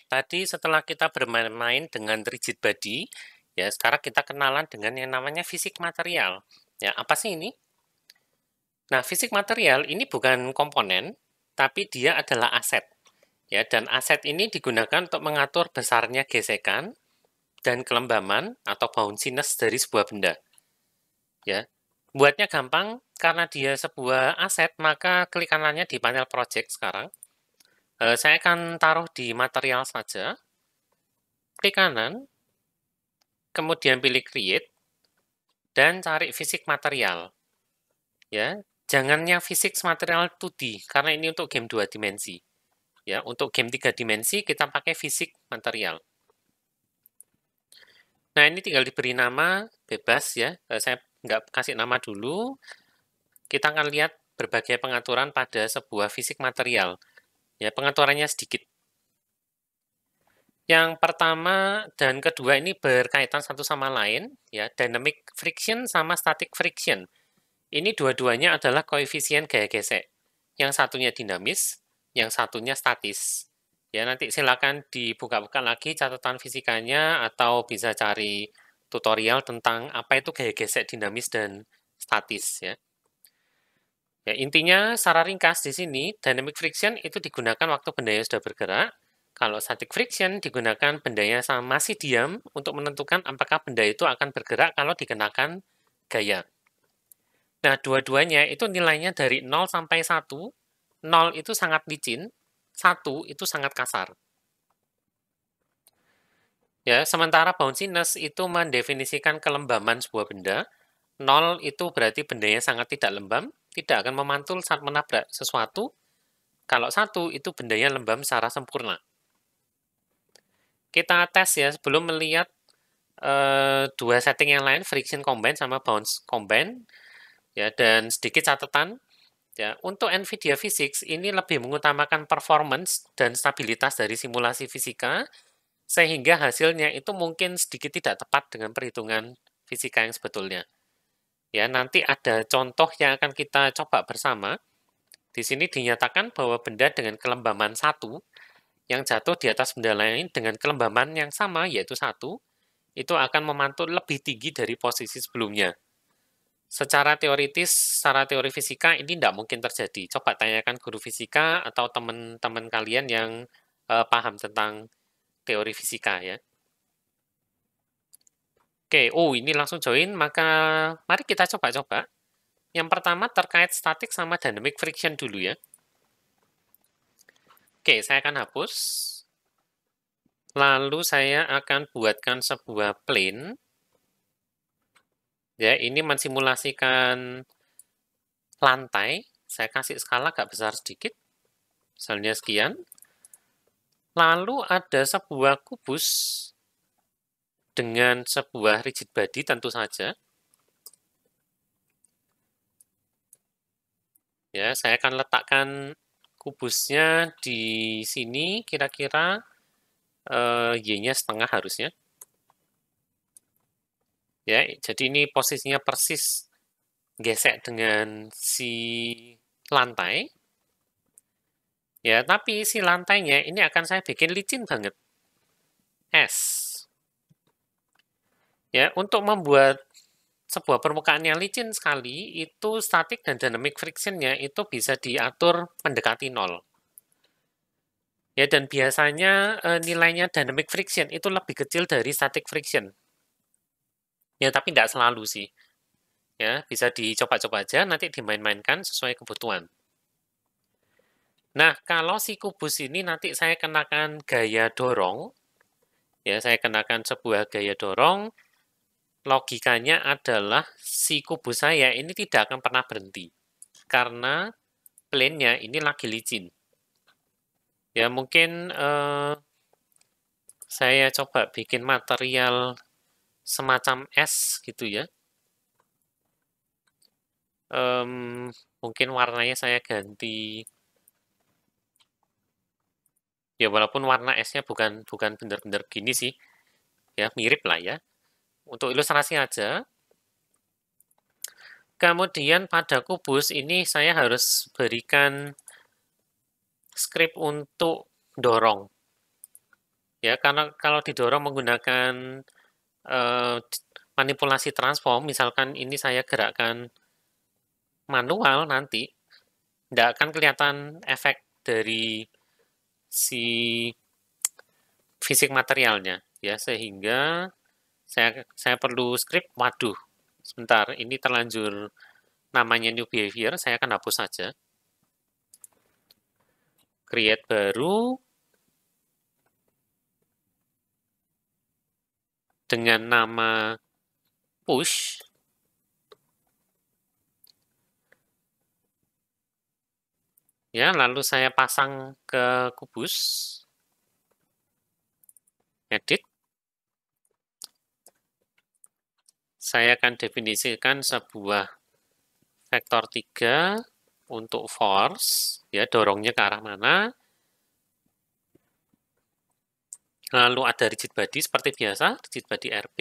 tadi setelah kita bermain-main dengan rigid body, ya sekarang kita kenalan dengan yang namanya fisik material. Ya, apa sih ini? Nah, fisik material ini bukan komponen, tapi dia adalah aset. Ya, dan aset ini digunakan untuk mengatur besarnya gesekan dan kelembaman atau bounciness dari sebuah benda. Ya, buatnya gampang karena dia sebuah aset, maka klik kanannya di panel project sekarang. Saya akan taruh di material saja. Klik kanan, kemudian pilih create, dan cari fisik material. Ya, jangan yang fisik material 2D, karena ini untuk game 2 dimensi. Ya, untuk game 3 dimensi kita pakai fisik material. Nah, ini tinggal diberi nama bebas ya. Saya nggak kasih nama dulu. Kita akan lihat berbagai pengaturan pada sebuah fisik material. Ya, pengaturannya sedikit. Yang pertama dan kedua ini berkaitan satu sama lain, ya, dynamic friction sama static friction. Ini dua-duanya adalah koefisien gaya gesek. Yang satunya dinamis, yang satunya statis. Ya, nanti silakan dibuka-buka lagi catatan fisikanya atau bisa cari tutorial tentang apa itu gaya gesek dinamis dan statis ya. Ya, intinya secara ringkas di sini dynamic friction itu digunakan waktu bendanya sudah bergerak. Kalau static friction digunakan bendanya masih diam untuk menentukan apakah benda itu akan bergerak kalau dikenakan gaya. Nah, dua-duanya itu nilainya dari 0 sampai 1. 0 itu sangat licin, 1 itu sangat kasar. Ya, sementara bounciness itu mendefinisikan kelembaman sebuah benda. 0 itu berarti bendanya sangat tidak lembam, tidak akan memantul saat menabrak sesuatu. Kalau 1 itu bendanya lembam secara sempurna. Kita tes ya sebelum melihat dua setting yang lain, friction combine sama bounce combine. Ya, dan sedikit catatan, ya, untuk NVIDIA Physics ini lebih mengutamakan performance dan stabilitas dari simulasi fisika, sehingga hasilnya itu mungkin sedikit tidak tepat dengan perhitungan fisika yang sebetulnya. Ya, nanti ada contoh yang akan kita coba bersama. Di sini dinyatakan bahwa benda dengan kelembaman 1 yang jatuh di atas benda lain dengan kelembaman yang sama, yaitu 1, itu akan memantul lebih tinggi dari posisi sebelumnya. Secara teoritis, secara teori fisika, ini tidak mungkin terjadi. Coba tanyakan guru fisika atau teman-teman kalian yang paham tentang teori fisika ya. Oke, ini langsung join, maka mari kita coba-coba. Yang pertama terkait statik sama dynamic friction dulu ya. Oke, saya akan hapus. Lalu saya akan buatkan sebuah plane. Ya, ini mensimulasikan lantai. Saya kasih skala agak besar sedikit. Misalnya sekian. Lalu ada sebuah kubus dengan sebuah rigid body tentu saja. Ya, saya akan letakkan kubusnya di sini kira-kira Y-nya setengah harusnya. Ya, jadi ini posisinya persis gesek dengan si lantai. Ya, tapi si lantainya ini akan saya bikin licin banget. S. Ya, untuk membuat sebuah permukaan yang licin sekali, itu static dan dynamic friction-nya itu bisa diatur mendekati 0. Ya, dan biasanya nilainya dynamic friction itu lebih kecil dari static friction. Ya, tapi tidak selalu sih. Ya, bisa dicoba-coba aja, nanti dimain-mainkan sesuai kebutuhan. Nah, kalau si kubus ini nanti saya kenakan gaya dorong, ya, saya kenakan sebuah gaya dorong, logikanya adalah si kubus saya ini tidak akan pernah berhenti. Karena plane-nya ini lagi licin. Ya, mungkin saya coba bikin material semacam es gitu ya. Mungkin warnanya saya ganti. Ya, walaupun warna esnya bukan benar-benar gini sih. Ya, mirip lah ya. Untuk ilustrasi aja. Kemudian pada kubus ini saya harus berikan script untuk dorong. Ya, karena kalau didorong menggunakan manipulasi transform, misalkan ini saya gerakkan manual nanti, tidak akan kelihatan efek dari si fisik materialnya, ya, sehingga saya perlu script. Waduh, sebentar, ini terlanjur namanya new behavior, saya akan hapus saja. Create baru dengan nama push. Ya, lalu saya pasang ke kubus. Edit. Saya akan definisikan sebuah vektor 3 untuk force, ya, dorongnya ke arah mana. Lalu ada rigid body seperti biasa, rigid body RB.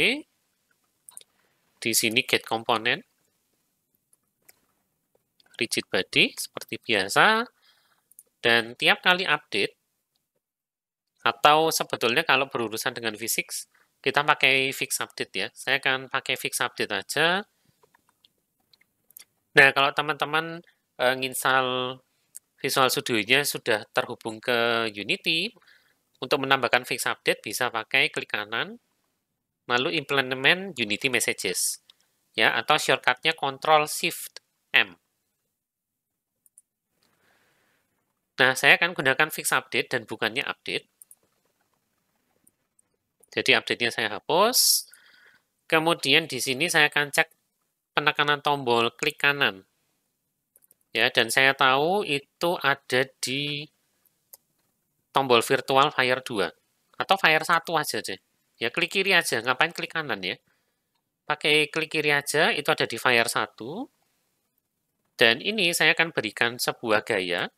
Di sini get komponen, rigid body seperti biasa. Dan tiap kali update, atau sebetulnya kalau berurusan dengan fisik, kita pakai fix update ya. Saya akan pakai fix update aja. Nah, kalau teman-teman nginstal Visual Studio-nya sudah terhubung ke Unity, untuk menambahkan fix update bisa pakai klik kanan, lalu implement Unity Messages, ya, atau shortcut-nya Ctrl-Shift-M. Nah, saya akan gunakan fix update dan bukannya update. Jadi update-nya saya hapus. Kemudian di sini saya akan cek penekanan tombol klik kanan. Ya, dan saya tahu itu ada di tombol virtual Fire 2 atau Fire 1 aja deh. Ya, klik kiri aja, ngapain klik kanan ya? Pakai klik kiri aja, itu ada di Fire 1. Dan ini saya akan berikan sebuah gaya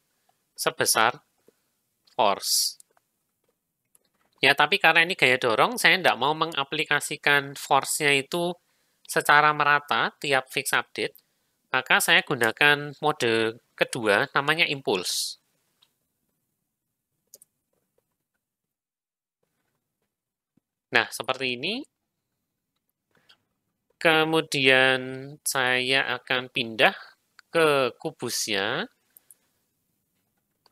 sebesar force. Ya, tapi karena ini gaya dorong, saya tidak mau mengaplikasikan force-nya itu secara merata tiap fix update, maka saya gunakan mode kedua, namanya impulse. Nah, seperti ini. Kemudian saya akan pindah ke kubusnya.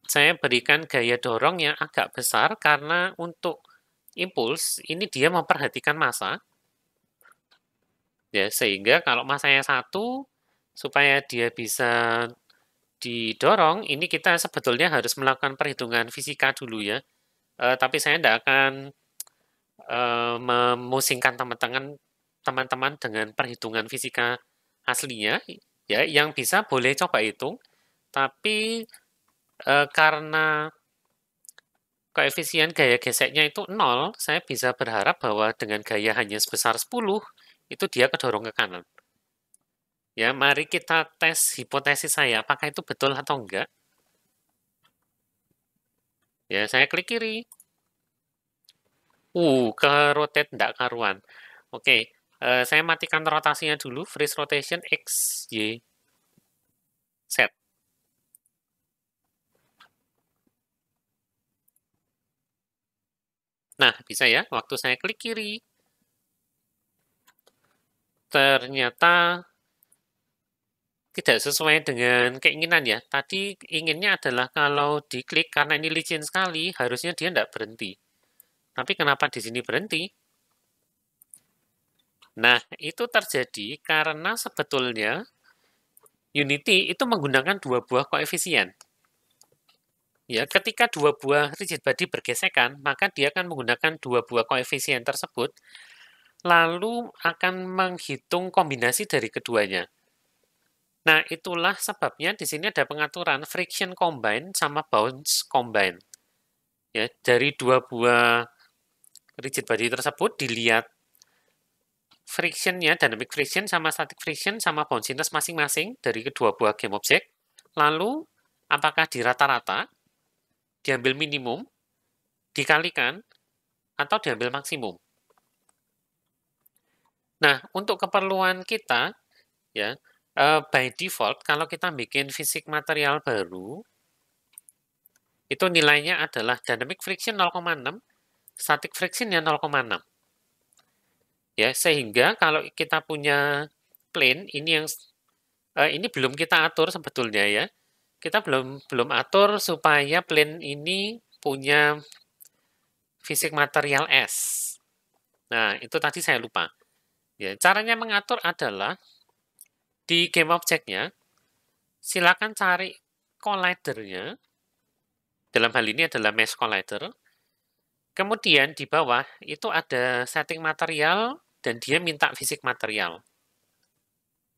Saya berikan gaya dorong yang agak besar karena untuk impuls ini dia memperhatikan massa. Ya, sehingga kalau massanya 1, supaya dia bisa didorong, ini kita sebetulnya harus melakukan perhitungan fisika dulu ya. Tapi saya tidak akan memusingkan teman-teman dengan perhitungan fisika aslinya. Ya, yang bisa boleh coba hitung, tapi karena koefisien gaya geseknya itu 0, saya bisa berharap bahwa dengan gaya hanya sebesar 10, itu dia kedorong ke kanan. Ya, mari kita tes hipotesis saya, apakah itu betul atau enggak. Ya, saya klik kiri. Ke rotate enggak karuan. Oke, saya matikan rotasinya dulu, freeze rotation X, Y, Z. Nah, bisa ya, waktu saya klik kiri, ternyata tidak sesuai dengan keinginan ya. Tadi inginnya adalah kalau diklik, karena ini licin sekali, harusnya dia tidak berhenti. Tapi kenapa di sini berhenti? Nah, itu terjadi karena sebetulnya Unity itu menggunakan dua buah koefisien. Ya, ketika dua buah rigid body bergesekan, maka dia akan menggunakan dua buah koefisien tersebut, lalu akan menghitung kombinasi dari keduanya. Nah, itulah sebabnya di sini ada pengaturan friction combine sama bounce combine. Ya, dari dua buah rigid body tersebut dilihat frictionnya, dynamic friction sama static friction sama bounciness masing-masing dari kedua buah game object. Lalu, apakah di rata-rata, diambil minimum, dikalikan, atau diambil maksimum. Nah, untuk keperluan kita, ya, by default, kalau kita bikin fisik material baru, itu nilainya adalah dynamic friction 0,6, static frictionnya 0,6. Ya, sehingga kalau kita punya plane ini yang ini belum kita atur sebetulnya ya. Kita belum atur supaya plane ini punya fisik material S. Nah, itu tadi saya lupa. Ya, caranya mengatur adalah di game object-nya, silakan cari collider-nya. Dalam hal ini adalah mesh collider. Kemudian di bawah itu ada setting material dan dia minta fisik material.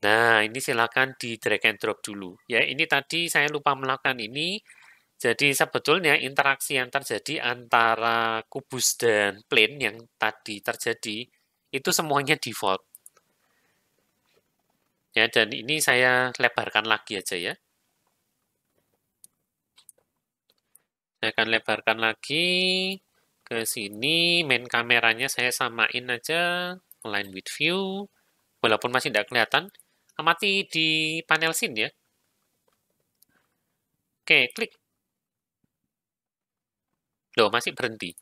Nah, ini silakan di drag and drop dulu. Ya, ini tadi saya lupa melakukan ini. Jadi sebetulnya interaksi yang terjadi antara kubus dan plane yang tadi terjadi itu semuanya default. Ya, dan ini saya lebarkan lagi aja ya. Saya akan lebarkan lagi ke sini. Main kameranya saya samain aja. Align with view. Walaupun masih tidak kelihatan. Amati di panel scene ya. Oke, klik. Loh, masih berhenti.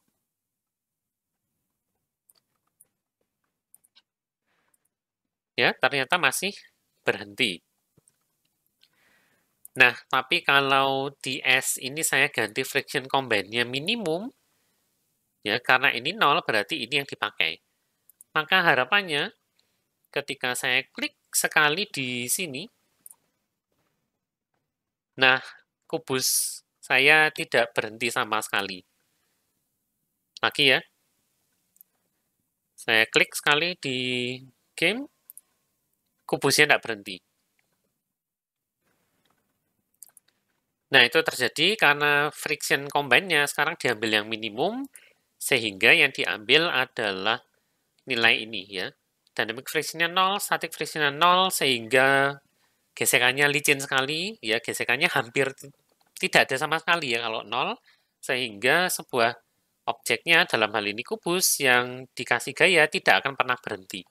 Ya, ternyata masih berhenti. Nah, tapi kalau di S ini saya ganti friction combine-nya minimum, ya karena ini 0 berarti ini yang dipakai. Maka harapannya ketika saya klik sekali di sini, nah kubus saya tidak berhenti sama sekali. Lagi ya, saya klik sekali di game, kubusnya tidak berhenti. Nah, itu terjadi karena friction combine-nya sekarang diambil yang minimum, sehingga yang diambil adalah nilai ini ya. Dynamic friction-nya 0, static friction-nya 0, sehingga gesekannya licin sekali, ya gesekannya hampir tidak ada sama sekali ya kalau 0, sehingga sebuah objeknya dalam hal ini kubus yang dikasih gaya tidak akan pernah berhenti.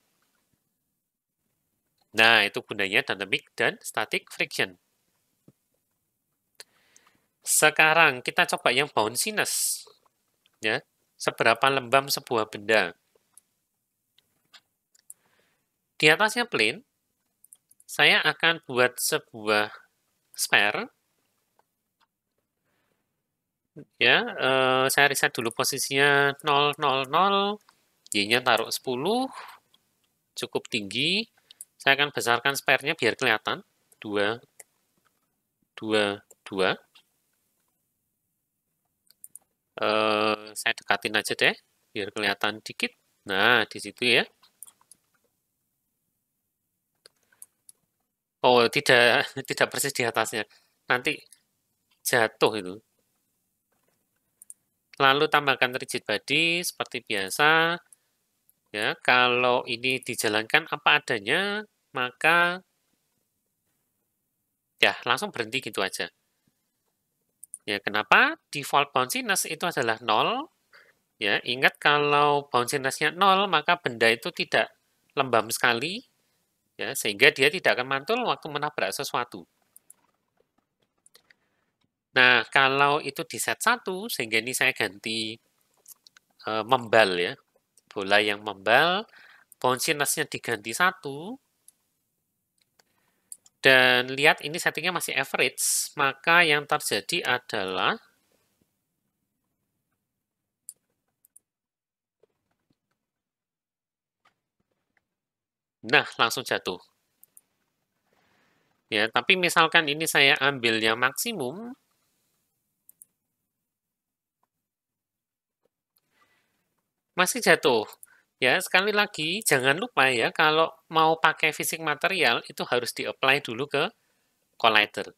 Nah, itu gunanya dynamic dan static friction. Sekarang kita coba yang bounciness. Ya, seberapa lembab sebuah benda. Di atasnya plane, saya akan buat sebuah sphere. Ya, saya reset dulu posisinya 0, 0, 0. Y-nya taruh 10. Cukup tinggi. Saya akan besarkan sphere-nya biar kelihatan. 2, 2, 2. Saya dekatin aja deh, biar kelihatan dikit. Nah, di situ ya. Oh, tidak tidak persis di atasnya. Nanti jatuh itu. Lalu tambahkan rigid body seperti biasa. Ya, kalau ini dijalankan apa adanya, maka ya langsung berhenti gitu aja. Ya, kenapa? Default bounciness itu adalah 0. Ya, ingat kalau bounciness-nya 0, maka benda itu tidak lembab sekali, ya, sehingga dia tidak akan mantul waktu menabrak sesuatu. Nah, kalau itu di set 1, sehingga ini saya ganti membal ya, bola yang membal, bounciness-nya diganti 1, dan lihat ini settingnya masih average, maka yang terjadi adalah nah, langsung jatuh. Ya, tapi misalkan ini saya ambil yang maksimum, masih jatuh. Ya, sekali lagi, jangan lupa ya, kalau mau pakai fisik material, itu harus di-apply dulu ke collider.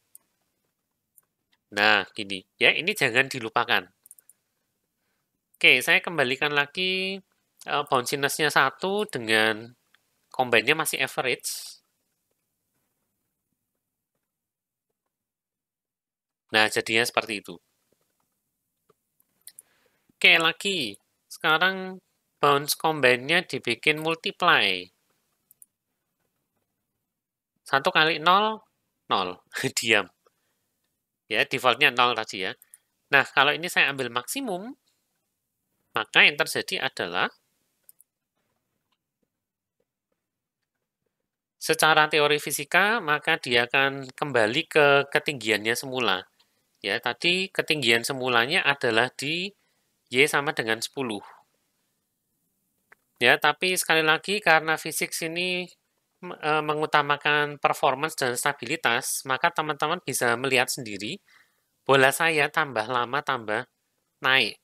Nah, gini. Ya, ini jangan dilupakan. Oke, saya kembalikan lagi bounciness-nya 1 dengan combine-nya masih average. Nah, jadinya seperti itu. Oke, lagi. Sekarang bounce combine-nya dibikin multiply. 1 kali 0, 0. Diam. Ya, default-nya 0 tadi ya. Nah, kalau ini saya ambil maksimum, maka yang terjadi adalah secara teori fisika, maka dia akan kembali ke ketinggiannya semula. Ya, tadi ketinggian semulanya adalah di Y sama dengan 10. Ya, tapi sekali lagi karena fisik ini mengutamakan performance dan stabilitas, maka teman-teman bisa melihat sendiri bola saya tambah lama tambah naik.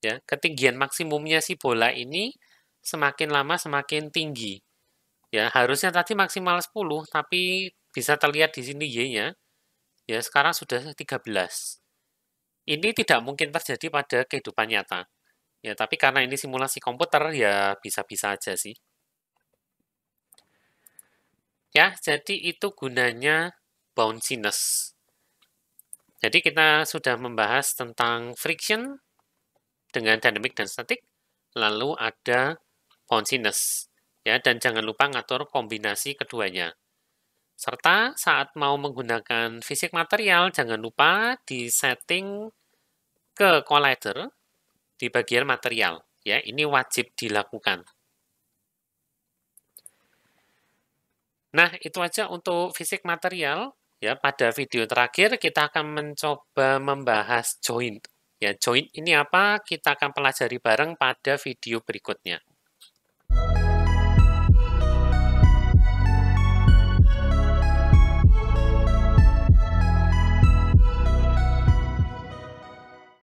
Ya, ketinggian maksimumnya si bola ini semakin lama semakin tinggi. Ya, harusnya tadi maksimal 10, tapi bisa terlihat di sini Y-nya. Ya, sekarang sudah 13. Ini tidak mungkin terjadi pada kehidupan nyata. Ya, tapi karena ini simulasi komputer, ya bisa-bisa aja sih. Ya, jadi itu gunanya bounciness. Jadi kita sudah membahas tentang friction dengan dynamic dan static, lalu ada bounciness. Ya, dan jangan lupa ngatur kombinasi keduanya. Serta saat mau menggunakan fisik material, jangan lupa di-setting ke collider di bagian material. Ya, ini wajib dilakukan. Nah, itu aja untuk fisik material. Ya, pada video terakhir kita akan mencoba membahas joint. Ya, joint ini apa? Kita akan pelajari bareng pada video berikutnya.